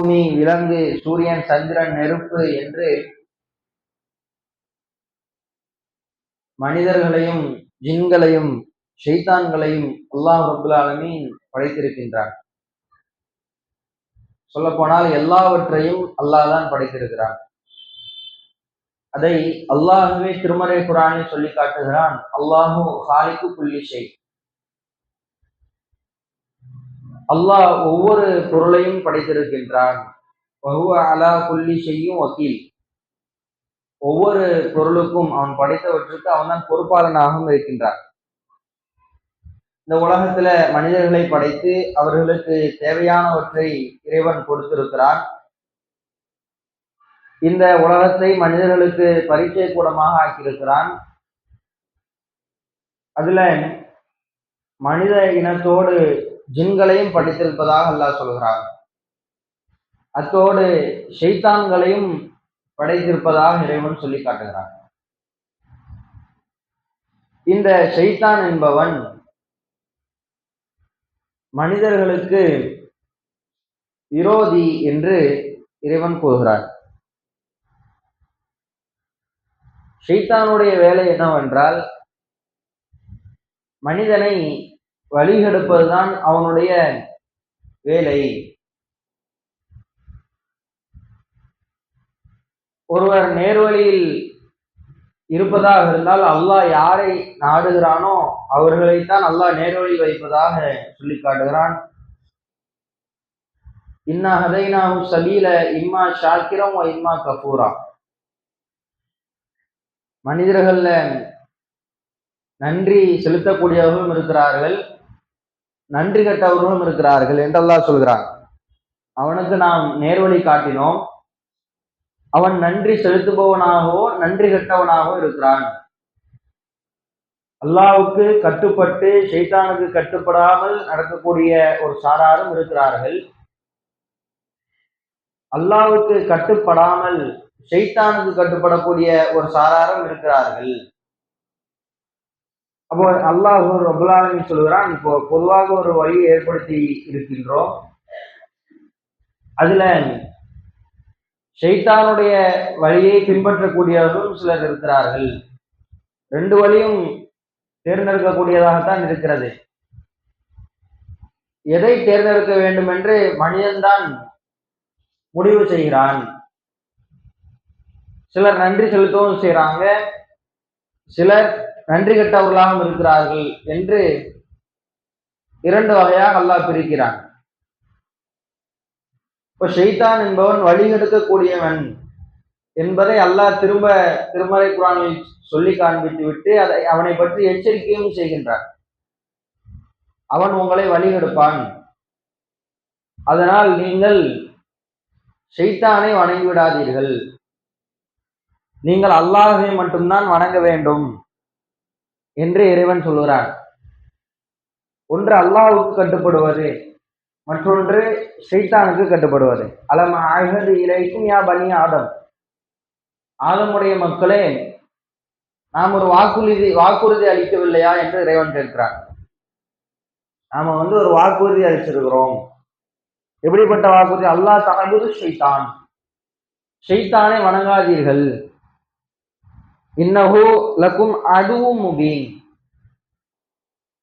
பூமி, விலங்கு, சூரியன், சந்திரன், நெருப்பு என்று மனிதர்களையும் ஜின்களையும் ஷைத்தான்களையும் அல்லாஹ் ரப்புல் ஆலமீன் படைத்திருக்கின்றான். சொல்ல போனால் எல்லாவற்றையும் அல்லாஹ் தான் படைத்திருக்கிறான். அதை அல்லாஹுவே திருமறை குர்ஆனில் சொல்லி காட்டுகிறான். அல்லாஹு ஹாலிகு குல்லி ஷை. அல்லாஹ் ஒவ்வொரு பொருளையும் படைத்திருக்கின்றான். வஹுவ அலா குல்லி ஷையும் வக்கீல். ஒவ்வொரு பொருளுக்கும் அவன் படைத்தவற்றுக்கு அவன் தான் பொறுப்பாளனாகவும் இருக்கின்றான். இந்த உலகத்துல மனிதர்களை படைத்து அவர்களுக்கு தேவையானவற்றை இறைவன் கொடுத்திருக்கிறான். இந்த உலகத்தை மனிதர்களுக்கு பரீட்சை கூடமாக ஆக்கியிருக்கிறான். அதுல மனித இனத்தோடு ஜின்களையும் படைத்திருப்பதாக அல்லாஹ் சொல்கிறான். அத்தோடு ஷைத்தான்களையும் படைத்திருப்பதாக இறைவன் சொல்லி காட்டுகிறான். இந்த ஷைத்தான் என்பவன் மனிதர்களுக்கு விரோதி என்று இறைவன் கூறுகிறார். ஷைத்தானுடைய வேலை என்னவென்றால் மனிதனை வழிகெடுப்பதுதான் அவனுடைய வேலை. ஒருவர் நேர்வழியில் இருப்பதாக இருந்தால் அல்லாஹ் யாரை நாடுகிறானோ அவர்களைத்தான் அல்லாஹ் நேர்வழியில் வைப்பதாக சொல்லி காட்டுகிறான். இன்னா ஹதைனாஹு சபீல இம்மா ஷாக்கிரம் வ இம்மா கஃபூரா. மனிதர்கள்ல நன்றி செலுத்தக்கூடியவர்களும் இருக்கிறார்கள், நன்றி கட்டவர்களும் இருக்கிறார்கள் என்று அல்லாஹ் சொல்கிறான். அவனுக்கு நாம் நேர்வழி காட்டினோம், அவன் நன்றி செலுத்துபவனாகவோ நன்றி கட்டவனாகவோ இருக்கிறான். அல்லாஹ்வுக்கு கட்டுப்பட்டு ஷைத்தானுக்கு கட்டுப்படாமல் நடக்கக்கூடிய ஒரு சாராரும் இருக்கிறார்கள். அல்லாஹ்வுக்கு கட்டுப்படாமல் ஷைத்தானுக்கு கட்டுப்படக்கூடிய ஒரு சாராரும் இருக்கிறார்கள். அப்போ அல்லாஹ் ரப்புல் ஆலமீன் சொல்கிறான், இப்போ பொதுவாக ஒரு வழியை ஏற்படுத்தி இருக்கின்றோம். அதுல ஷைத்தானுடைய வழியை பின்பற்றக்கூடியவர்களும் சிலர் இருக்கிறார்கள். ரெண்டு வழியும் தேர்ந்தெடுக்கக்கூடியதாகத்தான் இருக்கிறது. எதை தேர்ந்தெடுக்க வேண்டும் என்று மனிதன்தான் முடிவு செய்கிறான். சிலர் நன்றி செலுத்தவும் செய்கிறாங்க, சிலர் நன்றி கெட்டவர்களாகவும் இருக்கிறார்கள் என்று இரண்டு வகையாக அல்லாஹ் பிரிக்கிறான். இப்ப ஷைத்தான் என்பவன் வழிகெடுக்கக்கூடியவன் என்பதை அல்லாஹ் திருமறை குர்ஆனில் சொல்லி காண்பித்து விட்டு அவனை பற்றி எச்சரிக்கையும் செய்கின்றான். அவன் உங்களை வழிகெடுப்பான், அதனால் நீங்கள் ஷைத்தானை வணங்கி விடாதீர்கள், நீங்கள் அல்லாஹ்வை மட்டும்தான் வணங்க வேண்டும் என்று இறைவன் சொல்கிறான். ஒன்று அல்லாஹ்வுக்கு கட்டுப்படுவது, மற்றொன்று ஷைத்தானுக்கு கட்டுப்படுவது. அலம் அஹது இலைக்கும் யா பனி ஆதம். ஆதமுடைய மக்களே, நாம் ஒரு வாக்குறுதி அளிக்கவில்லையா என்று இறைவன் கேட்கிறான். நாம ஒரு வாக்குறுதி அளிச்சிருக்கிறோம். எப்படிப்பட்ட வாக்குறுதி? அல்லாஹ் தஅபுது ஷைத்தான், ஷைத்தானை வணங்காதீர்கள். இன்னஹு லக்கும் அதுவும் முபீன்,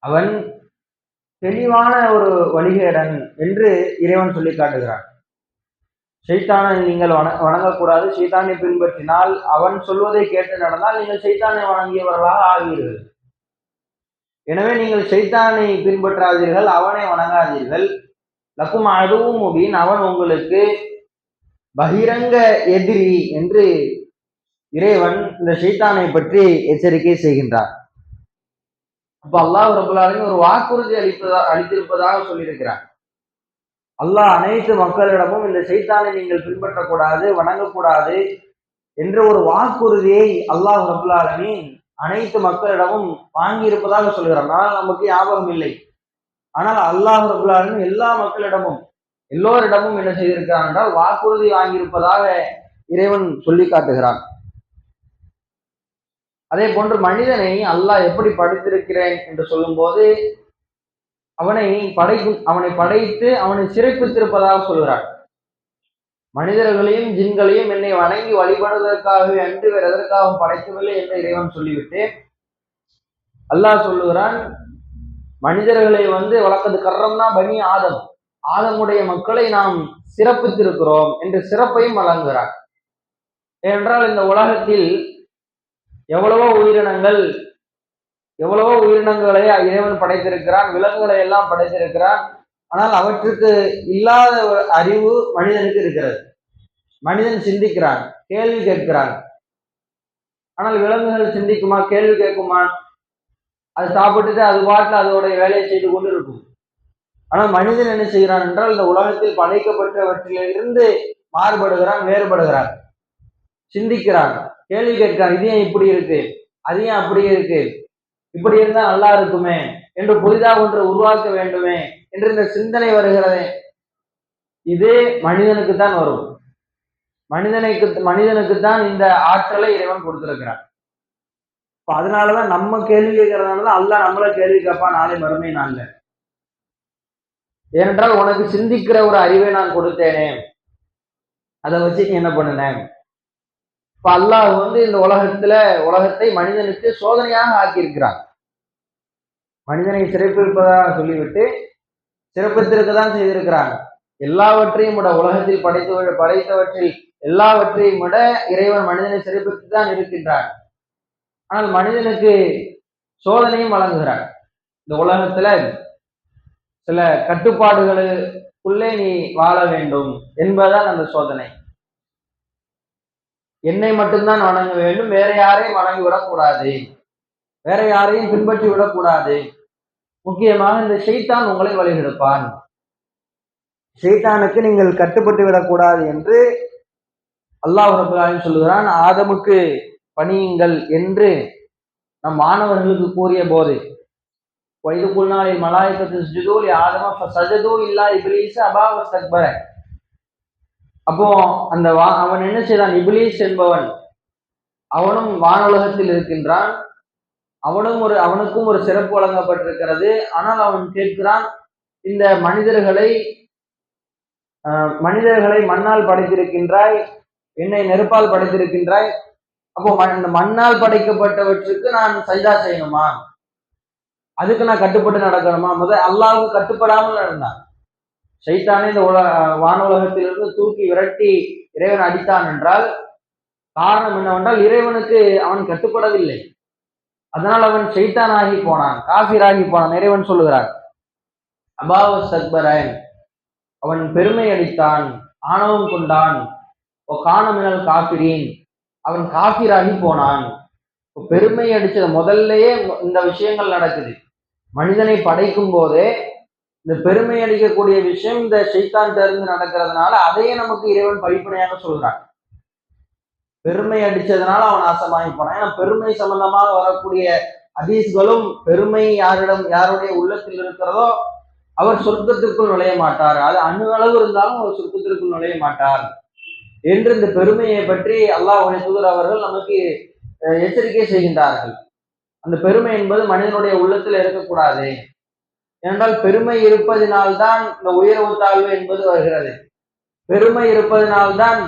அவன் தெளிவான ஒரு வழிகேடன் என்று இறைவன் சொல்லி காட்டுகிறான். ஷைத்தானை நீங்கள் வணங்கக்கூடாது. ஷைத்தானை பின்பற்றினால், அவன் சொல்வதை கேட்டு நடந்தால் நீங்கள் ஷைத்தானை வணங்கியவர்களாக ஆவீர்கள். எனவே நீங்கள் ஷைத்தானை பின்பற்றாதீர்கள், அவனை வணங்காதீர்கள். லக்கும் அதுவும் முபீன், அவன் உங்களுக்கு பகிரங்க எதிரி என்று இறைவன் இந்த ஷைத்தானை பற்றி எச்சரிக்கை செய்கின்றார். அப்ப அல்லாஹ் ரப்புல் ஆலமீன் ஒரு வாக்குறுதி அளித்திருப்பதாக சொல்லியிருக்கிறார். அல்லாஹ் அனைத்து மக்களிடமும் இந்த ஷைத்தானை நீங்கள் பின்பற்றக்கூடாது, வணங்கக்கூடாது என்ற ஒரு வாக்குறுதியை அல்லாஹ் ரப்புல் ஆலமீன் அனைத்து மக்களிடமும் வாங்கி இருப்பதாக சொல்கிறார். ஆனால் நமக்கு ஞாபகம் இல்லை. ஆனால் அல்லாஹ் ரப்புல் ஆலமீன் எல்லா மக்களிடமும் எல்லோரிடமும் என்ன செய்திருக்கிறான் என்றால் வாக்குறுதி வாங்கியிருப்பதாக இறைவன் சொல்லி காட்டுகிறான். அதே போன்று மனிதனை அல்லாஹ் எப்படி படைத்திருக்கிறேன் என்று சொல்லும் போது அவனை படைத்து அவனை சிறைப்பித்திருப்பதாக சொல்கிறார். மனிதர்களையும் ஜின்களையும் என்னை வணங்கி வழிபடுவதற்காகவே அன்று வேறு எதற்காகவும் படைக்கவில்லை என்று இறைவன் சொல்லிவிட்டு அல்லாஹ் சொல்லுகிறான், மனிதர்களை வழக்கது கர்ரம்னா பனி ஆதம், ஆதமுடைய மக்களை நாம் சிறப்பித்திருக்கிறோம் என்று சிறப்பையும் வழங்குகிறார். ஏனென்றால் இந்த உலகத்தில் எவ்வளவோ உயிரினங்களை இறைவன் படைத்திருக்கிறான், விலங்குகளை எல்லாம் படைத்திருக்கிறான். ஆனால் அவற்றுக்கு இல்லாத ஒரு அறிவு மனிதனுக்கு இருக்கிறது. மனிதன் சிந்திக்கிறான், கேள்வி கேட்கிறான். ஆனால் விலங்குகள் சிந்திக்குமா, கேள்வி கேட்குமா? அது சாப்பிட்டுட்டு அது பாட்டில் அதோடைய வேலையை செய்து கொண்டு இருக்கும். ஆனால் மனிதன் என்ன செய்கிறான் என்றால் இந்த உலகத்தில் படைக்கப்பட்டவற்றிலிருந்து மாறுபடுகிறான், வேறுபடுகிறான், சிந்திக்கிறான், கேள்வி கேட்கிறான். இது ஏன் இப்படி இருக்கு, அது ஏன் அப்படி இருக்கு, இப்படி இருந்தா நல்லா இருக்குமே என்று புதிதாக ஒன்று உருவாக்க வேண்டுமே என்று இந்த சிந்தனை வருகிறதே, இதே மனிதனுக்கு தான் வரும். மனிதனுக்கு தான் இந்த ஆற்றலை இறைவன் கொடுத்திருக்கிறான். அதனாலதான் நம்ம கேள்வி கேட்கறதுனாலதான் அல்லாஹ் நம்மள கேள்வி கேட்பான் நாளை மறுமை நாள்ல. ஏனென்றால் உனக்கு சிந்திக்கிற ஒரு அறிவை நான் கொடுத்தேனே, அதை வச்சு நீ என்ன பண்ணுனேன்? இப்ப அல்லாஹ் இந்த உலகத்தை மனிதனுக்கு சோதனையாக ஆக்கியிருக்கிறான். மனிதனை சிறப்பிப்பதாக சொல்லிவிட்டு சிறப்பித்திருக்க தான் செய்திருக்கிறான். எல்லாவற்றையும் விட உலகத்தில் படைத்தவற்றில் எல்லாவற்றையும் விட இறைவன் மனிதனை சிறப்பித்து தான் இருக்கின்றான். ஆனால் மனிதனுக்கு சோதனையும் வழங்குகிறான். இந்த உலகத்துல சில கட்டுப்பாடுகளுக்குள்ளே நீ வாழ வேண்டும் என்பதுதான் அந்த சோதனை. என்னை மட்டும்தான் வணங்க வேண்டும், வேற யாரையும் வணங்கி விடக்கூடாது, வேற யாரையும் பின்பற்றி விடக்கூடாது. முக்கியமாக இந்த ஷைத்தான் உங்களை வழிகெடுப்பான், ஷைத்தானுக்கு நீங்கள் கட்டுப்பட்டு விடக்கூடாது என்று அல்லாஹ் ரப்பல் ஆலமீன் சொல்லுகிறான். ஆதமுக்கு பணியுங்கள் என்று நம் மாணவர்களுக்கு கூறிய போது, வைது குல்நாளி மலாயிகத்து சுஜுது லி ஆதம ஃபஸஜது இல்லா இப்லீஸ அபா வஸ்தக்பர. அப்போ அவன் என்ன செய்தான்? இப்லீஸ் என்பவன் அவனும் வானுலகத்தில் இருக்கின்றான், அவனுக்கும் ஒரு சிறப்பு வழங்கப்பட்டிருக்கிறது. ஆனால் அவன் கேட்கிறான், இந்த மனிதர்களை மண்ணால் படைத்திருக்கின்றாய், என்னை நெருப்பால் படைத்திருக்கின்றாய், அப்போ இந்த மண்ணால் படைக்கப்பட்டவற்றுக்கு நான் சஜ்தா செய்யணுமா, அதுக்கு நான் கட்டுப்பட்டு நடக்கணுமா? அல்லாஹ்வுக்கு கட்டுப்படாமல் நடந்தான். ஷைத்தானே இந்த வானுலகத்திலிருந்து தூக்கி விரட்டி இறைவன் அடித்தான் என்றால் காரணம் என்னவென்றால் இறைவனுக்கு அவன் கட்டுப்படவில்லை. அதனால் அவன் ஷைத்தான் ஆகி போனான், காஃபிராகி போனான். இறைவன் சொல்லுகிறார், அபாவ சக்பரன், அவன் பெருமை அடித்தான், ஆணவம் கொண்டான், காணமினல் காஃபிரீன், அவன் காஃபிராகி போனான். பெருமை அடிச்சது முதல்லயே இந்த விஷயங்கள் நடக்குது. மனிதனை படைக்கும் போதே இந்த பெருமை அடிக்கக்கூடிய விஷயம் இந்த ஷைத்தான் தெரிந்து நடக்கிறதுனால அதையே நமக்கு இறைவன் படிப்பனையாக சொல்றான். பெருமை அடிச்சதுனால அவன் நாசமாகி போனான். ஏன்னா பெருமை சம்பந்தமாக வரக்கூடிய ஹதீஸ்களும், பெருமை யாருடைய உள்ளத்தில் இருக்கிறதோ அவர் சொர்க்கத்திற்குள் நுழைய மாட்டார், அது அணு அளவு இருந்தாலும் அவர் சொர்க்கத்திற்குள் நுழைய மாட்டார் என்று இந்த பெருமையை பற்றி அல்லாஹ்வுடைய தூதர் அவர்கள் நமக்கு எச்சரிக்கை செய்கின்றார்கள். அந்த பெருமை என்பது மனிதனுடைய உள்ளத்தில் இருக்கக்கூடாது. ஏனென்றால் பெருமை இருப்பதினால்தான் இந்த உயர்வு தாழ்வு என்பது வருகிறது. பெருமை இருப்பதனால்தான்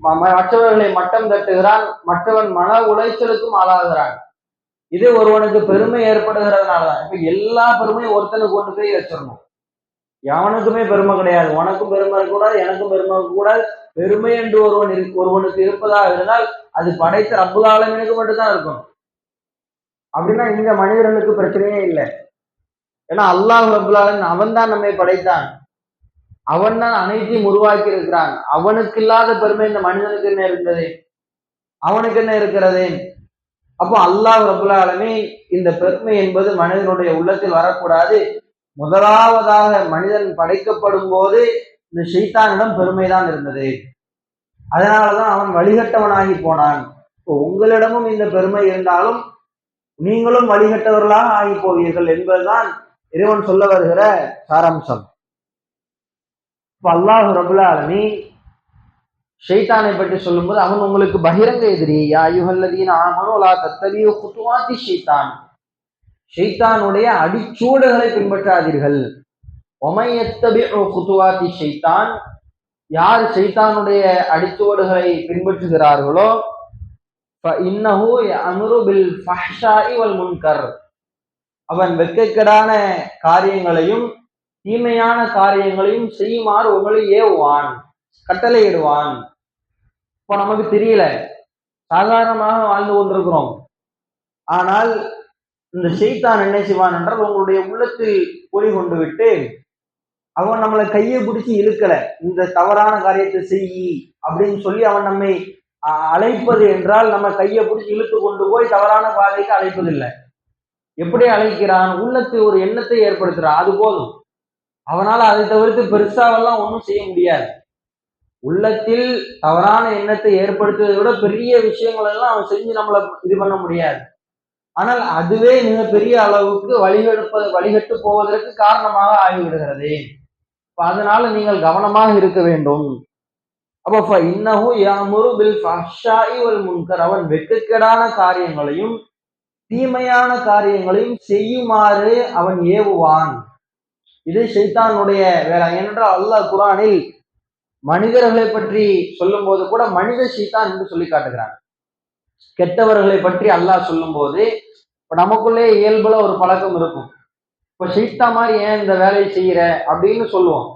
மற்றவர்களை மட்டம் தட்டுகிறான், மற்றவன் மன உளைச்சலுக்கும் ஆளாகிறான். இது ஒருவனுக்கு பெருமை ஏற்படுகிறதுனாலதான். இப்ப எல்லா பெருமையும் ஒருத்தனுக்கு கொண்டு போய் வச்சிடணும். எவனுக்குமே பெருமை கிடையாது, உனக்கும் பெருமை இருக்கக்கூடாது, எனக்கும் பெருமை இருக்கக்கூடாது. பெருமை என்று ஒருவனுக்கு இருப்பதாக இருந்தால் அது படைத்த ரப்புல் ஆலமீனுக்கு மட்டும்தான் இருக்கும். அப்படின்னா இந்த மனிதர்களுக்கு பிரச்சனையே இல்லை. ஏன்னா அல்லாஹ் ரப்புல் ஆலமீன் அவன் தான் நம்மை படைத்தான், அவன் தான் அனைத்தையும் உருவாக்கி இருக்கிறான். அவனுக்கு இல்லாத பெருமை இந்த மனிதனுக்கு என்ன இருந்தது, அவனுக்கு என்ன இருக்கிறது? அப்போ அல்லாஹ் ரப்புல் ஆலமீன் இந்த பெருமை என்பது மனிதனுடைய உள்ளத்தில் வரக்கூடாது. முதலாவதாக மனிதன் படைக்கப்படும் போது இந்த ஷைத்தானிடம் பெருமைதான் இருந்தது. அதனாலதான் அவன் வழிகட்டவனாகி போனான். உங்களிடமும் இந்த பெருமை இருந்தாலும் நீங்களும் வழிகட்டவர்களாக ஆகி போவீர்கள் என்பதுதான் இறைவன் சொல்ல வருகிற சாராம்சம். இப்ப அல்லாஹ் ரப்புல் ஆலமீன் ஷைத்தானை பற்றி சொல்லும்போது அவன் உங்களுக்கு பகிரங்க எதிரி. யா அய்யுஹல்லதீன ஆமனூ லா தத்தபியூ குதுவாத்தி ஷைத்தான், ஷைத்தானுடைய அடிச்சூடுகளை பின்பற்றாதீர்கள். ஒமை யத்தபிஉ குதுவாத்தி ஷைத்தான், யார் ஷைத்தானுடைய அடிச்சுவடுகளை பின்பற்றுகிறார்களோ இன்னஹு யஅமுரு பில் ஃபஹ்ஷாஇ வல் முன்கர், அவன் வெட்கக்கேடான காரியங்களையும் தீமையான காரியங்களையும் செய்யுமாறு உங்களை ஏவுவான், கட்டளையிடுவான். இப்போ நமக்கு தெரியல, சாதாரணமாக வாழ்ந்து கொண்டிருக்கிறோம். ஆனால் இந்த ஷைத்தான் என்ன செய்வான் என்றால் உங்களுடைய உள்ளத்தில் பொறி கொண்டு விட்டு அவன் நம்மளை கையை பிடிச்சி இழுக்கல, இந்த தவறான காரியத்தை செய்யி அப்படின்னு சொல்லி அவன் நம்மை அழைப்பது என்றால் நம்ம கையை பிடிச்சி இழுத்து கொண்டு போய் தவறான பாதைக்கு அழைப்பதில்லை. எப்படி அழைக்கிறான்? உள்ளத்தில் ஒரு எண்ணத்தை ஏற்படுத்துறான், அது போதும். அவனால் அதை தவிர்த்து பெருசாவெல்லாம் ஒன்றும் செய்ய முடியாது. உள்ளத்தில் தவறான எண்ணத்தை ஏற்படுத்துவதை விட பெரிய விஷயங்கள் எல்லாம் அவன் செஞ்சு நம்மளை இது பண்ண முடியாது. ஆனால் அதுவே மிகப்பெரிய அளவுக்கு வழிகட்டு போவதற்கு காரணமாக ஆகிவிடுகிறது. அதனால நீங்கள் கவனமாக இருக்க வேண்டும். அப்ப இன்னஹு யஅமுரு பில் ஃபஹ்ஷாஇ வல் முன்கர், அவன் வெட்கக்கேடான காரியங்களையும் தீமையான காரியங்களையும் செய்யுமாறு அவன் ஏவுவான். இது ஷைத்தானுடைய வேலை. ஏனென்றால் அல்லாஹ் குர்ஆனில் மனிதர்களை பற்றி சொல்லும் போது கூட மனித ஷைத்தான் என்று சொல்லி காட்டுகிறான். கெட்டவர்களை பற்றி அல்லாஹ் சொல்லும் போது இப்ப நமக்குள்ளே இயல்புல ஒரு பழக்கம் இருக்கும். இப்ப ஷைத்தா மாதிரி ஏன் இந்த வேலையை செய்யற அப்படின்னு சொல்லுவோம்,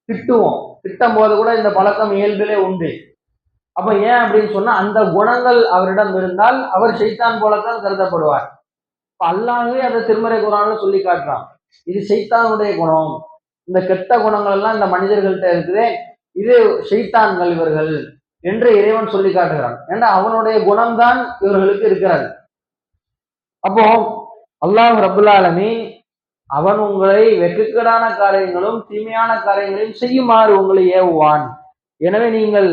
திட்டுவோம். திட்டும் போது கூட இந்த பழக்கம் இயல்பிலே உண்டு. அப்ப ஏன் அப்படின்னு சொன்னா அந்த குணங்கள் அவரிடம் இருந்தால் அவர் ஷைத்தான் போலத்தான் கருதப்படுவார். இப்ப அல்லாஹ்வே அதை திருமறை குர்ஆன்ல சொல்லி காட்டுறான், இது ஷைத்தானுடைய குணம், இந்த கெட்ட குணங்கள் எல்லாம் இந்த மனிதர்கள்ட்ட இருக்குது, இது ஷைத்தான்கள் இவர்கள் என்று இறைவன் சொல்லி காட்டுகிறான். ஏன்னா அவனுடைய குணம்தான் இவர்களுக்கு இருக்கிறது. அப்போ அல்லாஹ் ரப்புல் ஆலமீன் அவன் உங்களை வெட்கக்கேடான காரியங்களும் தீமையான காரியங்களையும் செய்யுமாறு உங்களை ஏவுவான், எனவே நீங்கள்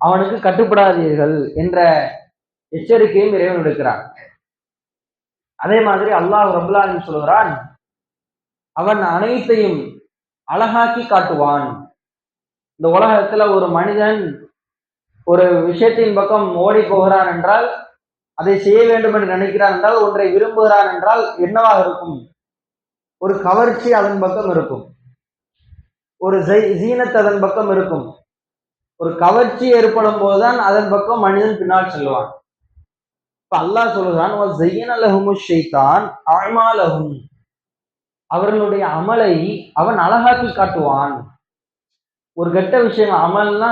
அவனுக்கு கட்டுப்படாதீர்கள் என்ற எச்சரிக்கையும் இறைவன் எடுக்கிறான். அதே மாதிரி அல்லாஹ் ரப்புல் ஆலமீன் சொல்கிறான், அவன் அனைத்தையும் அழகாக்கி காட்டுவான். இந்த உலகத்துல ஒரு மனிதன் ஒரு விஷயத்தின் பக்கம் ஓடி போகிறான் என்றால், அதை செய்ய வேண்டும் என்று நினைக்கிறான் என்றால், ஒன்றை விரும்புகிறான் என்றால் என்னவாக இருக்கும்? ஒரு கவர்ச்சி அதன் பக்கம் இருக்கும், ஒரு ஜீனத் அதன் பக்கம் இருக்கும். ஒரு கவர்ச்சி ஏற்படும் போதுதான் அதன் பக்கம் மனிதன் பின்னால் செல்வான். இப்ப அல்லாஹ் சொல்லுகிறான், அவர்களுடைய அமலை அவன் அழகாக்கி காட்டுவான். ஒரு கெட்ட விஷயம் அமல்னா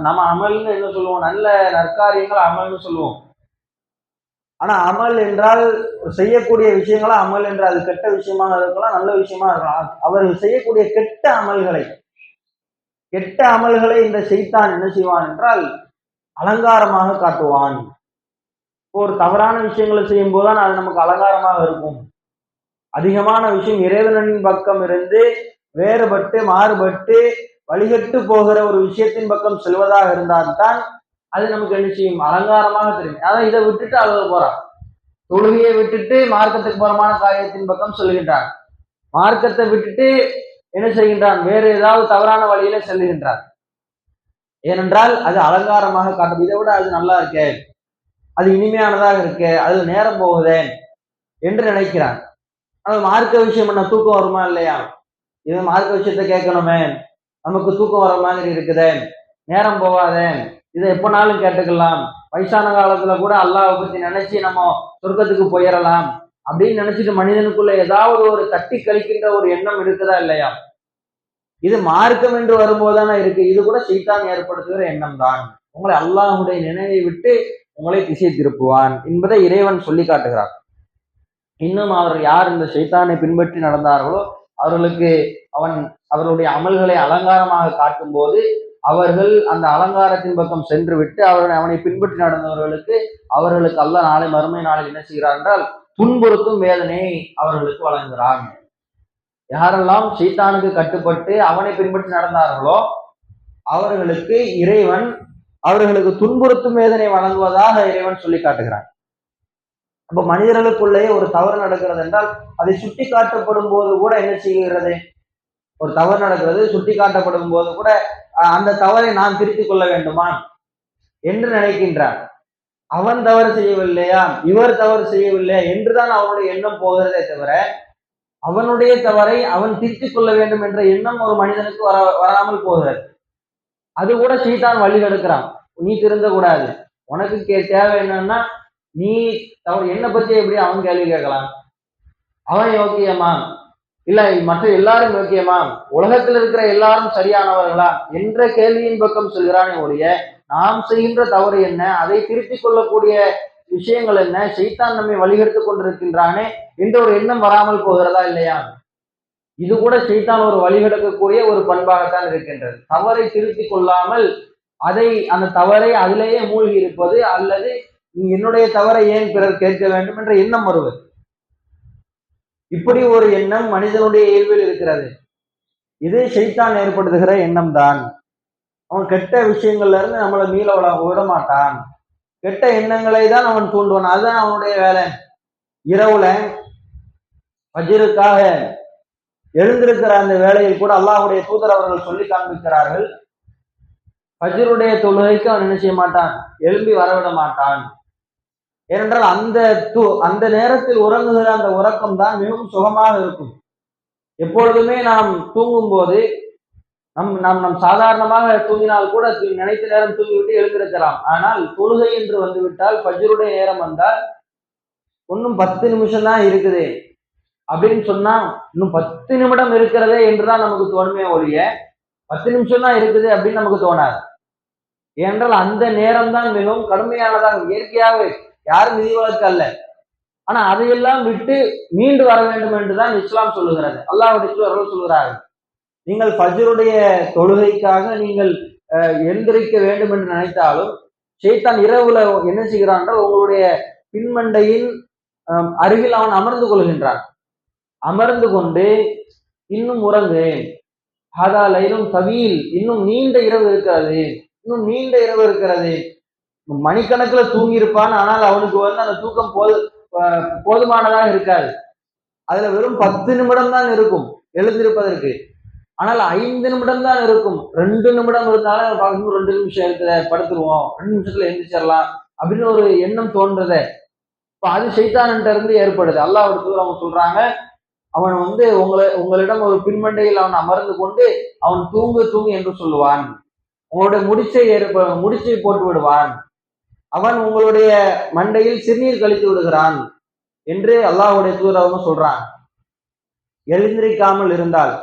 நம்ம அமல்னு என்ன சொல்லுவோம்? நல்ல நற்காரியங்கள் அமல்னு சொல்லுவோம். ஆனா அமல் என்றால் செய்யக்கூடிய விஷயங்களா அமல் என்று, அது கெட்ட விஷயமாக இருக்கலாம், நல்ல விஷயமா இருக்கலாம். அவர்கள் செய்யக்கூடிய கெட்ட அமல்களை இந்த ஷைத்தான் என்ன செய்வான் என்றால் அலங்காரமாக காட்டுவான். ஒரு தவறான விஷயங்களை செய்யும் போதுதான் அது நமக்கு அலங்காரமாக இருக்கும். அதிகமான விஷயம் இறைவனின் பக்கம் இருந்து வேறுபட்டு மாறுபட்டு வழிகட்டு போகிற ஒரு விஷயத்தின் பக்கம் செல்வதாக இருந்தால்தான் அது நமக்கு என்ன செய்யும்? அலங்காரமாக தெரியும். அதான் இதை விட்டுட்டு அவங்க போறான், தொழுகையை விட்டுட்டு மார்க்கத்துக்கு புறமான காரியத்தின் பக்கம் சொல்லுகின்றான், மார்க்கத்தை விட்டுட்டு என்ன செய்கின்றான்? வேறு ஏதாவது தவறான வழியில செல்லுகின்றான். ஏனென்றால் அது அலங்காரமாக காட்டும். இதை விட அது நல்லா இருக்கே, அது இனிமையானதாக இருக்கு, அதுல நேரம் போகுதே என்று நினைக்கிறான். அது மார்க்க விஷயம் என்ன, தூக்கம் வருமா இல்லையா? இது மார்க்க விஷயத்த கேட்கணுமே, நமக்கு தூக்கம் வர மாதிரி இருக்குதே, நேரம் போவாதே, இதை எப்பனாலும் கேட்டுக்கலாம், வயசான காலத்துல கூட அல்லாஹ்வை பத்தி நினைச்சு நம்ம சொர்க்கத்துக்கு போயிடலாம் அப்படின்னு நினைச்சிட்டு மனிதனுக்குள்ள ஏதாவது ஒரு தட்டி கழிக்கின்ற ஒரு எண்ணம் இருக்குதா இல்லையா? இது மார்க்கம் என்று வரும்போதுதானே இருக்கு. இது கூட ஷைத்தான் ஏற்படுத்துகிற எண்ணம் தான். உங்களை அல்லாஹ்வுடைய நினைவை விட்டு உங்களை திசை திருப்புவான் என்பதை இறைவன் சொல்லி காட்டுகிறார். இன்னும் அவர் யார் இந்த ஷைத்தானை பின்பற்றி நடந்தார்களோ அவர்களுக்கு அவர்களுடைய அமல்களை அலங்காரமாக காட்டும் போது அவர்கள் அந்த அலங்காரத்தின் பக்கம் சென்று விட்டு அவனை பின்பற்றி நடந்தவர்களுக்கு அல்லாஹ் நாளை மறுமை நாளில் என்ன செய்கிறார் என்றால் துன்புறுத்தும் வேதனையை அவர்களுக்கு வழங்குகிறான். யாரெல்லாம் ஷைத்தானுக்கு கட்டுப்பட்டு அவனை பின்பற்றி நடந்தார்களோ அவர்களுக்கு இறைவன் அவர்களுக்கு துன்புறுத்தும் வேதனை வழங்குவதாக இறைவன் சொல்லி காட்டுகிறான். அப்ப மனிதர்களுக்குள்ளேயே ஒரு தவறு நடக்கிறது என்றால் அதை சுட்டி காட்டப்படும் போது கூட என்ன செய்கிறது? ஒரு தவறு நடக்கிறது, சுட்டி காட்டப்படும் போது கூட அந்த தவறை நான் திருத்திக் கொள்ள வேண்டுமா என்று நினைக்கின்றான். அவன் தவறு செய்யவில்லையா, இவர் தவறு செய்யவில்லையா என்றுதான் அவனுடைய எண்ணம் போகிறதே தவிர அவனுடைய தவறை அவன் திருத்திக் கொள்ள வேண்டும் என்ற எண்ணம் ஒரு மனிதனுக்கு வராமல் போகிறது. அது கூட சைத்தான் வழி கெடுக்கிறான். நீ திருந்த கூடாது. உனக்கு தேவை என்னன்னா, நீ என்னை பத்தி எப்படி அவன் கேள்வி கேட்கலாம்? அவன் யோக்கியமா? இல்ல மற்ற எல்லாரும் யோக்கியமா? உலகத்தில் இருக்கிற எல்லாரும் சரியானவர்களா என்ற கேள்வியின் பக்கம் செல்கிறானே ஒழிய, நாம் செய்கின்ற தவறு என்ன, அதை திருத்திக் கொள்ளக்கூடிய விஷயங்கள் என்ன, சைத்தான் நம்மை வழிகெடுத்துக் கொண்டிருக்கின்றானே என்ற ஒரு எண்ணம் வராமல் போகிறதா இல்லையா? இது கூட சைத்தான் ஒரு வழிகெடுக்கக்கூடிய ஒரு பண்பாகத்தான் இருக்கின்றது. தவறை திருத்திக் கொள்ளாமல் அந்த தவறை அதிலேயே மூழ்கி இருப்பது, அல்லது நீ என்னுடைய தவறை ஏன் பிறர் கேட்க வேண்டும் என்ற எண்ணம் வருவது. இப்படி ஒரு எண்ணம் மனிதனுடைய இயல்பில் இருக்கிறது. இது சைத்தான் ஏற்படுத்துகிற எண்ணம் தான். அவன் கெட்ட விஷயங்கள்ல இருந்து நம்மளை மீள விட மாட்டான். கெட்ட எண்ணங்களை தான் அவன் தூண்டுவான். அதுதான் அவனுடைய வேலை. இரவுல ஃபஜ்ருக்காக எழுந்திருக்கிற அந்த வேளையில் கூட அல்லாஹ்வுடைய தூதர் அவர்கள் சொல்லி காண்பிக்கிறார்கள், ஃபஜ்ருடைய தொழுகைக்கு அவன் என்ன செய்ய மாட்டான், எழும்பி வரவிட மாட்டான். ஏனென்றால் அந்த நேரத்தில் உறங்குகிற அந்த உறக்கம் தான் மிகவும் சுகமாக இருக்கும். எப்பொழுதுமே நாம் தூங்கும் போது நம் சாதாரணமாக தூங்கினால் கூட நினைத்த நேரம் தூங்கிவிட்டு எழுந்திருக்கலாம். ஆனால் தொழுகை என்று வந்துவிட்டால், ஃபஜ்ருடைய நேரம் வந்தால் இன்னும் 10 நிமிஷம் தான் இருக்குது அப்படின்னு சொன்னா, இன்னும் 10 நிமிடம் இருக்கிறதே என்றுதான் நமக்கு தோணுமே ஒழிய, 10 நிமிஷம் தான் இருக்குது அப்படின்னு நமக்கு தோணாது. ஏனென்றால் அந்த நேரம் தான் மிகவும் கடுமையானதாக, இயற்கையாகவே யாரும் விதிவிலக்கு அல்ல. ஆனா அதையெல்லாம் விட்டு மீண்டு வர வேண்டும் என்றுதான் இஸ்லாம் சொல்லுகிறது. அல்லாஹ்வுடைய தூதர் சொல்கிறார்கள், நீங்கள் ஃபஜ்ருடைய தொழுகைக்காக நீங்கள் எழுந்திருக்க வேண்டும் என்று நினைத்தாலும், ஷைத்தான் இரவுல என்ன செய்கிறான் என்றால், உங்களுடைய பின்மண்டையின் அருகில் அவன் அமர்ந்து கொள்கின்றான். அமர்ந்து கொண்டு இன்னும் உறங்கு, ஹதா லைலும் தவீல், இன்னும் நீண்ட இரவு இருக்கிறது, இன்னும் நீண்ட இரவு இருக்கிறது. மணிக்கணக்கில் தூங்கி இருப்பான். ஆனால் அவனுக்கு அந்த தூக்கம் போதுமானதாக இருக்காது. அதுல வெறும் 10 நிமிடம் தான் இருக்கும் எழுந்திருப்பதற்கு. ஆனால் 5 நிமிடம் தான் இருக்கும். 2 நிமிடம் இருந்தாலும் 2 நிமிஷம் இருக்கிற படுத்துருவோம், 2 நிமிஷத்துல எந்திரிச்சிடலாம் அப்படின்னு ஒரு எண்ணம் தோன்றதே. இப்ப அது ஷைத்தான்கிட்ட இருந்து ஏற்படுது. அல்லாஹ்வுடைய தூதர் அவங்க சொல்றாங்க, அவன் உங்களிடம் ஒரு பின்மண்டையில் அவன் அமர்ந்து கொண்டு அவன் தூங்கு என்று சொல்லுவான். உங்களுடைய முடிச்சை போட்டு விடுவான். அவன் உங்களுடைய மண்டையில் சிறுநீர் கழித்து விடுகிறான் என்று அல்லாஹ்வுடைய தூதர் அவங்க சொல்றான். எழுந்திருக்காமல் இருந்தால்,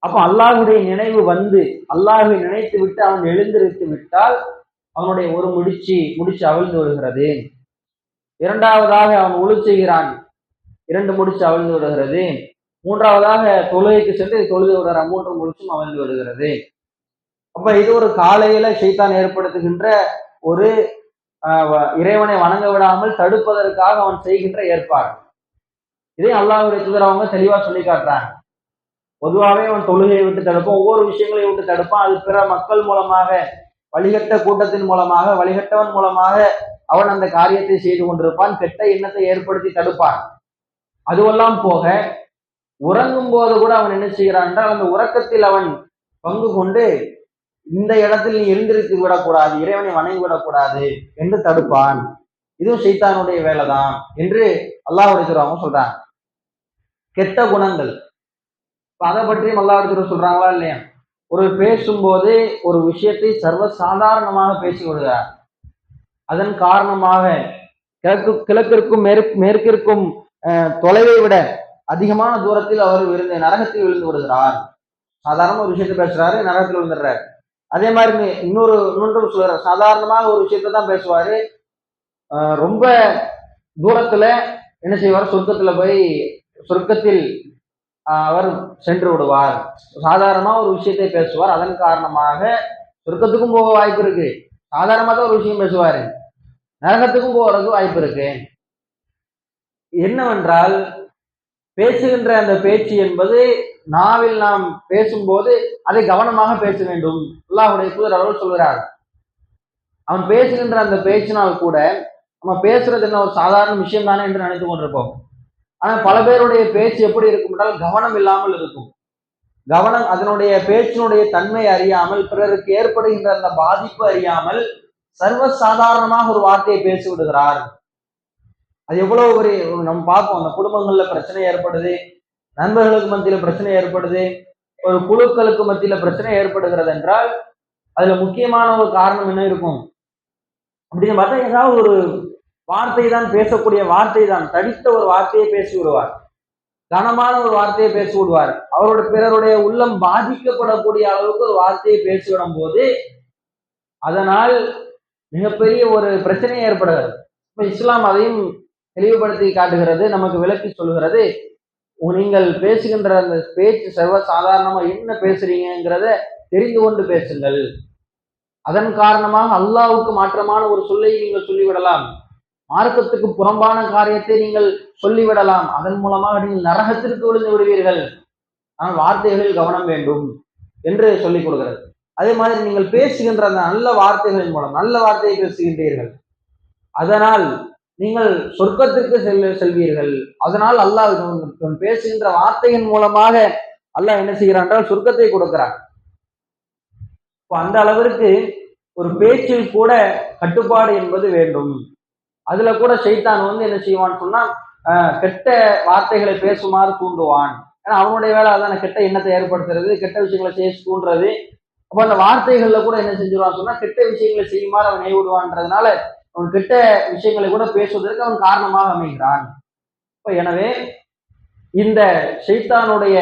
அப்போ அல்லாஹ்வுடைய நினைவு வந்து அல்லாஹ்வை நினைத்து விட்டு அவன் எழுந்திருத்து விட்டால் அவனுடைய ஒரு முடிச்சு அவிழ்ந்து விடுகிறது. இரண்டாவதாக அவன் உழு செய்கிறான், 2 முடிச்சு அவிழ்ந்து விடுகிறது. மூன்றாவதாக தொழுகைக்கு சென்று தொழுது விடுற 3 முடிச்சும் அவிழ்ந்து விடுகிறது. அப்ப இது ஒரு காலையில ஷைத்தான் ஏற்படுத்துகின்ற ஒரு இறைவனை வணங்க விடாமல் தடுப்பதற்காக அவன் செய்கின்ற ஏற்பாடு. இதை அல்லாஹ்வுடைய தூதர் அவங்க தெளிவா சொல்லி காட்டுறாங்க. பொதுவாகவே அவன் தொழுகையை விட்டு தடுப்பான், ஒவ்வொரு விஷயங்களையும் விட்டு தடுப்பான். அது பிற மக்கள் மூலமாக, வழிகட்ட கூட்டத்தின் மூலமாக, வழிகட்டவன் மூலமாக அவன் அந்த காரியத்தை செய்து கொண்டிருப்பான். கெட்ட எண்ணத்தை ஏற்படுத்தி தடுப்பான். அதுவெல்லாம் போக உறங்கும் போது கூட அவன் என்ன செய்கிறான் என்றால், அந்த உறக்கத்தில் அவன் பங்கு கொண்டு இந்த இடத்தில் நீ எழுந்திருத்து விடக்கூடாது, இறைவனை வணங்கி விடக்கூடாது என்று தடுப்பான். இதுவும் ஷைத்தானுடைய வேலைதான் என்று அல்லாஹ்வுடைய தூதர் சொல்றாங்க. கெட்ட குணங்கள், அதை பற்றியும் அல்லாஹ்வுடைய தூதர் சொல்றாங்களா இல்லையா? ஒரு பேசும்போது ஒரு விஷயத்தை சர்வசாதாரணமாக பேசி விடுகிறார். அதன் காரணமாக கிழக்கிற்கும் மேற்கிற்கும் தொலைவை விட அதிகமான தூரத்தில் அவர் நரகத்தில் விழுந்து விடுகிறார். சாதாரண ஒரு விஷயத்தை பேசுறாரு, நரகத்தில் விழுந்துடுறாரு. அதே மாதிரி இன்னொன்று சொல்றாரு, சாதாரணமாக ஒரு விஷயத்தை தான் பேசுவாரு, ரொம்ப தூரத்துல என்ன செய்வார், சொர்க்கத்தில் அவர் சென்று விடுவார். சாதாரணமா ஒரு விஷயத்தை பேசுவார், அதன் காரணமாக சொர்க்கத்துக்கும் போக வாய்ப்பு இருக்கு. சாதாரணமா தான் ஒரு விஷயம் பேசுவாரு, நரகத்துக்கும் போறதுக்கு வாய்ப்பு இருக்கு. என்னவென்றால், பேசுகின்ற அந்த பேச்சு என்பது நாவில் நாம் பேசும்போது அதை கவனமாக பேச வேண்டும். அல்லாஹ்வுடைய தூதர் அவர்கள் சொல்கிறார், அவன் பேசுகின்ற அந்த பேச்சினால் கூட நம்ம பேசுறது என்ன ஒரு சாதாரண விஷயம் தானே என்று நினைத்து கொண்டிருப்போம். ஆனா பல பேருடைய பேச்சு எப்படி இருக்கும் என்றால் கவனம் இல்லாமல் இருக்கும். அதனுடைய பேச்சினுடைய தன்மை அறியாமல், பிறருக்கு ஏற்படுகின்ற அந்த பாதிப்பு அறியாமல் சர்வசாதாரணமாக ஒரு வார்த்தையை பேசி விடுகிறார். அது எவ்வளவு ஒரு நம்ம பார்ப்போம். அந்த குடும்பங்கள்ல பிரச்சனை ஏற்படுது, நண்பர்களுக்கு மத்தியில பிரச்சனை ஏற்படுது, ஒரு குழுக்களுக்கு மத்தியில பிரச்சனை ஏற்படுகிறது என்றால் அதுல முக்கியமான ஒரு காரணம் என்ன இருக்கும் அப்படின்னு பார்த்தா, ஏதாவது ஒரு வார்த்தை தான், பேசக்கூடிய வார்த்தை தான், தடித்த ஒரு வார்த்தையை பேசி விடுவார், கனமான ஒரு வார்த்தையை பேசி விடுவார், அவருடைய பிறருடைய உள்ளம் பாதிக்கப்படக்கூடிய அளவுக்கு ஒரு வார்த்தையை பேசிவிடும் போது அதனால் மிகப்பெரிய ஒரு பிரச்சனை ஏற்படுகிறது. இப்ப இஸ்லாம் அதையும் தெளிவுபடுத்தி காட்டுகிறது, நமக்கு விளக்கி சொல்கிறது. நீங்கள் பேசுகின்ற அந்த பேச்சு சர்வ சாதாரணமா என்ன பேசுறீங்கிறத தெரிந்து கொண்டு பேசுங்கள். அதன் காரணமாக அல்லாஹ்வுக்கு மாற்றமான ஒரு சொல்லை நீங்கள் சொல்லிவிடலாம், மார்க்கத்துக்கு புறம்பான காரியத்தை நீங்கள் சொல்லிவிடலாம், அதன் மூலமாக நீங்கள் நரகத்திற்கு விழுந்து விடுவீர்கள். ஆனால் வார்த்தைகளில் கவனம் வேண்டும் என்று சொல்லிக் கொடுக்கிறது. அதே மாதிரி நீங்கள் பேசுகின்ற அந்த நல்ல வார்த்தைகளின் மூலம் நல்ல வார்த்தையை பேசுகின்றீர்கள், அதனால் நீங்கள் சொர்க்கத்திற்கு செல்வீர்கள். அதனால் அல்லாஹ் பேசுகின்ற வார்த்தையின் மூலமாக அல்லாஹ் என்ன செய்கிறான் என்றால் சொர்க்கத்தை கொடுக்கிறான். அந்த அளவிற்கு ஒரு பேச்சில் கூட கட்டுப்பாடு என்பது வேண்டும். அதுல கூட ஷைத்தான் என்ன செய்வான்னு சொன்னா, கெட்ட வார்த்தைகளை பேசுமாறு தூண்டுவான். ஏன்னா அவனுடைய வேலை அதான், கெட்ட எண்ணத்தை ஏற்படுத்துறது, கெட்ட விஷயங்களை செய்ய தூண்டுறது. அப்ப அந்த வார்த்தைகள்ல கூட என்ன செஞ்சிருவான்னு சொன்னா, கெட்ட விஷயங்களை செய்யுமாறு அவன் ஏவிடுவான்றதுனால அவன் கெட்ட விஷயங்களை கூட பேசுவதற்கு அவன் காரணமாக அமைகிறான். எனவே இந்த ஷைத்தானுடைய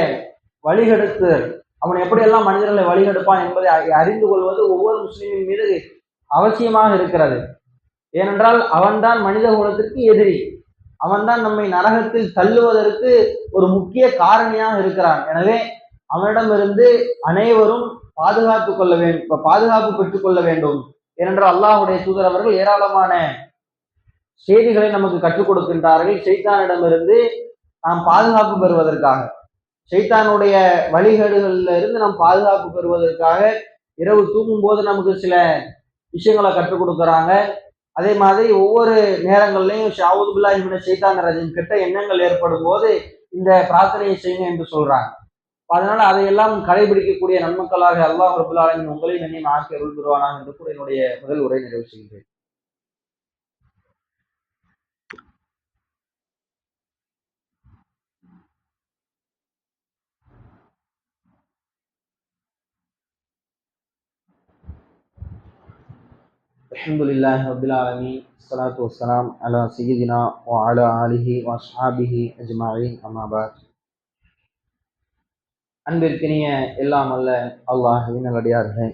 வழிகெடுத்தல், அவன் எப்படியெல்லாம் மனிதர்களை வழிகெடுப்பான் என்பதை அறிந்து கொள்வது ஒவ்வொரு முஸ்லிமின் மீது அவசியமாக இருக்கிறது. ஏனென்றால் அவன்தான் மனித குலத்திற்கு எதிரி, அவன்தான் நம்மை நரகத்தில் தள்ளுவதற்கு ஒரு முக்கிய காரணியாக இருக்கிறான். எனவே அவனிடமிருந்து அனைவரும் பாதுகாப்பு பெற்றுக் கொள்ள வேண்டும். ஏனென்றால் அல்லாஹ்வுடைய தூதர் அவர்கள் ஏராளமான செய்திகளை நமக்கு கற்றுக் கொடுக்கின்றார்கள், ஷைத்தானிடமிருந்து நாம் பாதுகாப்பு பெறுவதற்காக, ஷைத்தானுடைய வழிகேடுகளில் இருந்து நாம் பாதுகாப்பு பெறுவதற்காக. இரவு தூங்கும் போது நமக்கு சில விஷயங்களை கற்றுக் கொடுக்குறாங்க. அதே மாதிரி ஒவ்வொரு நேரங்கள்லையும் ஷாவுது பில்லாஹி மினஷ் ஷைத்தானிர் ரஜீம், கெட்ட எண்ணங்கள் ஏற்படும் போது இந்த பிரார்த்தனையை செய்யுங்க என்று சொல்றாங்க. அதனால அதையெல்லாம் கடைபிடிக்கக்கூடிய நன்மக்களாக அல்லாஹ் ரப்பல் ஆலமீன் உங்களையும் என்னையும் ஆக்கி அருள் புரிவானாக என்று கூட என்னுடைய முதல் உரை நிறைவு செய்கிறேன். அல்ஹம்துலில்லாஹி ரப்பில் ஆலமீன், ஸலாத்து வஸ்ஸலாம் அலா சய்யிதினா வ அலா ஆலிஹி வ அஸ்ஹாபிஹி அஜ்மஈன், அம்மா பஅத். அன்பிற்கினிய எல்லாம் அல்ல அல்லாஹ்வின் நல்லடியார்களே,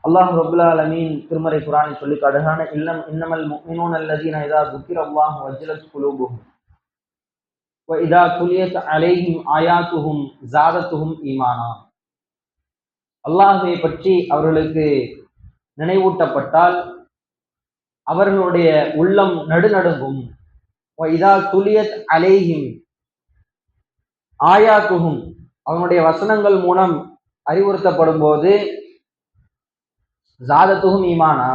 அல்லாஹ் ரப்பல் ஆலமீன் திருமறை குர்ஆனில் சொல்லி காட்டுகிறான், இன்னமல் முஃமினூன அல்லதீன இதா ذுக்கிரல்லாஹு வஜ்லத் குலூபுஹும் வ இதா துலியத் அலைஹிம் ஆயாத்துஹும் ஸாதத்துஹும் ஈமானா. அல்லாஹ்வை பற்றி அவர்களுக்கு நினைவூட்டப்பட்டால் அவர்களுடைய உள்ளம் நடுநடுங்கும். இதா துலியத் அலைஹிம் ஆயாத்துஹும், அவனுடைய வசனங்கள் மூலம் அறிவுறுத்தப்படும் போது ஸாதத்துஹும் ஈமானா,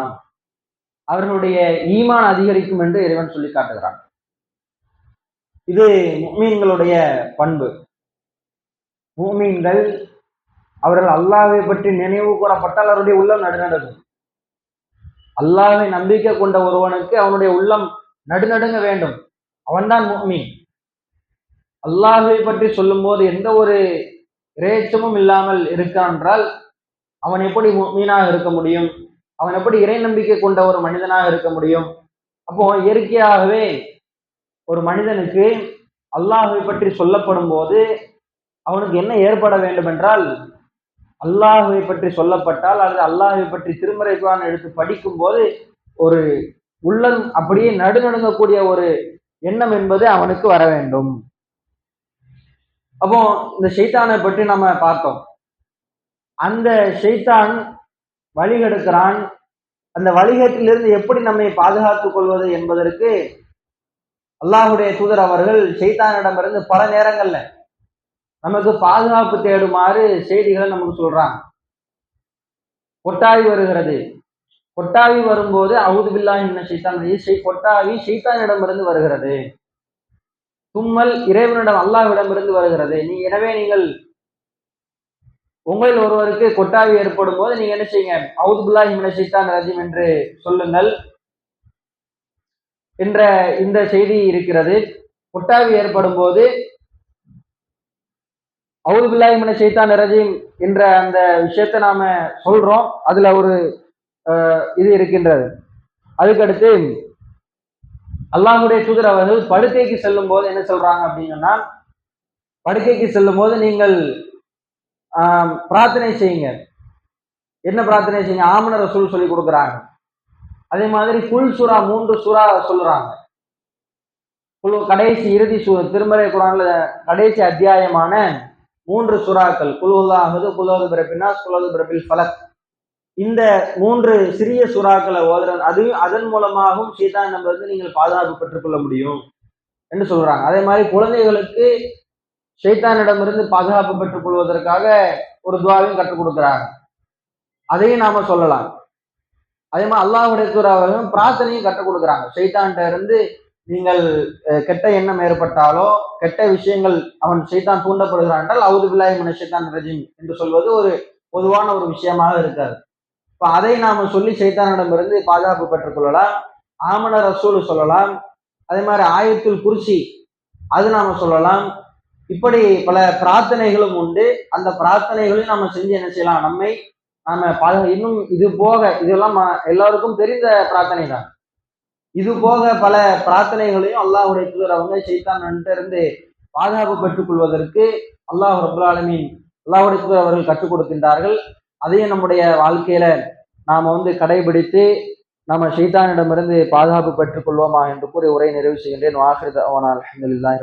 அவர்களுடைய ஈமான் அதிகரிக்கும் என்று இறைவன் சொல்லி காட்டுகிறான். இது முஃமின்களுடைய பண்பு. முஃமின்கள் அவர்கள் அல்லாஹ்வை பற்றி நினைவு கூறப்பட்டால் அவருடைய உள்ளம் நடுநடுங்கும். அல்லாஹ்வை நம்பிக்கை கொண்ட ஒருவனுக்கு அவனுடைய உள்ளம் நடுநடுங்க வேண்டும், அவன்தான் முஃமின். அல்லாஹ்வை பற்றி சொல்லும் போது எந்த ஒரு இரையச்சமும் இல்லாமல் இருக்கான் என்றால் அவன் எப்படி முஃமினாக இருக்க முடியும்? அவன் எப்படி இறை நம்பிக்கை கொண்ட ஒரு மனிதனாக இருக்க முடியும்? அப்போ இயற்கையாகவே ஒரு மனிதனுக்கு அல்லாஹ்வை பற்றி சொல்லப்படும் போது அவனுக்கு என்ன ஏற்பட வேண்டும் என்றால், அல்லாஹ்வை பற்றி சொல்லப்பட்டால் அல்லது அல்லாஹ்வை பற்றி திருமறை குர்ஆன் எடுத்து படிக்கும் போது ஒரு உள்ளம் அப்படியே நடுநடுங்கக்கூடிய ஒரு எண்ணம் என்பது அவனுக்கு வர வேண்டும். அப்போ இந்த ஷைத்தானை பற்றி நம்ம பார்த்தோம். அந்த ஷைத்தான் வழிகெடுக்கிறான். அந்த வழிகேட்டிலிருந்து எப்படி நம்மை பாதுகாத்துக் கொள்வது என்பதற்கு அல்லாஹ்வுடைய தூதர் அவர்கள் ஷைத்தானிடமிருந்து பல நேரங்கள்ல நமக்கு பாதுகாப்பு தேடுமாறு செய்திகளை நமக்கு சொல்றாங்க. கொட்டாவி வருகிறது, கொட்டாவி வரும்போது அஊது பில்லாஹி மினஷ் ஷைத்தானிர் ரஜீம், கொட்டாவி ஷைத்தானிடமிருந்து வருகிறது, தும்மல் இறைவனிடம் அல்லாஹ்விடமிருந்து வருகிறது. எனவே நீங்கள் உங்களில் ஒருவருக்கு கொட்டாவி ஏற்படும் போது நீங்க என்ன செய்யுங்க, அஊது பில்லாஹி மினஷ் ஷைத்தானிர் ரஜீம் என்று சொல்லுங்கள் என்ற இந்த செய்தி இருக்கிறது. கொட்டாவி ஏற்படும் போது அவுது பில்லாஹி மினஷ் ஷைத்தானிர் ரஜீம் என்ற அந்த விஷயத்தை நாம சொல்றோம். அதுல ஒரு இது இருக்கின்றது. அதுக்கடுத்து அல்லாஹ்வுடைய தூதர் அவர்கள் படுக்கைக்கு செல்லும் போது என்ன சொல்றாங்க அப்படின்னா, படுக்கைக்கு செல்லும் போது நீங்கள் பிரார்த்தனை செய்யுங்க. என்ன பிரார்த்தனை செய்யுங்க? ஆமன ரசூல் சொல்லி கொடுக்குறாங்க. அதே மாதிரி குல் சூரா 3 சூரா சொல்றாங்க. கடைசி இறுதி திருமறை குர்ஆன்ல கடைசி அத்தியாயமான 3 சூறாக்கள் குல் ஹுவல்லாஹு, குல் அஊது பிரப்பின்னாஸ், குல் அஊது பிரப்பில் ஃபலக். இந்த 3 சிறிய சூறாக்களை ஓதுறது அதன் மூலமாகவும் ஷைத்தானிடமிருந்து நீங்கள் பாதுகாப்பு பெற்றுக்கொள்ள முடியும் என்று சொல்றாங்க. அதே மாதிரி குழந்தைகளுக்கு ஷைத்தானிடமிருந்து பாதுகாப்பு பெற்றுக் கொள்வதற்காக ஒரு துவாவையும் கற்றுக் கொடுக்கிறாங்க. அதையும் நாம சொல்லலாம். அதே மாதிரி அல்லாஹ்வுடைய தூதர் அவர்களும் பிரார்த்தனையும் கற்றுக் கொடுக்குறாங்க. ஷைத்தான்கிட்ட இருந்து நீங்கள் கெட்ட எண்ணம் ஏற்பட்டாலோ, கெட்ட விஷயங்கள் அவன் ஷைத்தான் தூண்டப்படுகிறான் என்றால் அவுது பில்லாஹி மினஷ் ஷைத்தானிர் ரஜீம் என்று சொல்வது ஒரு பொதுவான ஒரு விஷயமாக இருக்காது. இப்ப அதை நாம சொல்லி ஷைத்தானிடமிருந்து பாதுகாப்பு பெற்றுக் கொள்ளலாம். ஆமன ரசூல் சொல்லலாம். அதே மாதிரி ஆயத்துல் குர்சி அது நாம சொல்லலாம். இப்படி பல பிரார்த்தனைகளும் உண்டு. அந்த பிரார்த்தனைகளையும் நாம செஞ்சு என்ன செய்யலாம்? நாம இன்னும் இது போக இதெல்லாம் எல்லாருக்கும் தெரிந்த பிரார்த்தனை தான். இது போக பல பிரார்த்தனைகளையும் அல்லாஹ்வுடைய தூதர் அவங்க ஷைத்தான் இருந்து பாதுகாப்பு பெற்றுக் கொள்வதற்கு அல்லாஹ் ரப்பல் ஆலமீன் அல்லாஹ்வுடைய தூதர் அவர்கள் கற்றுக் கொடுக்கின்றார்கள். அதையும் நம்முடைய வாழ்க்கையில நாம கடைபிடித்து நாம ஷைத்தானிடமிருந்து பாதுகாப்பு பெற்றுக் கொள்வோமா என்று கூறி உரை நிறைவு செய்கின்றேன். வாஹிரு தஅவானா அல்ஹம்துலில்லாஹி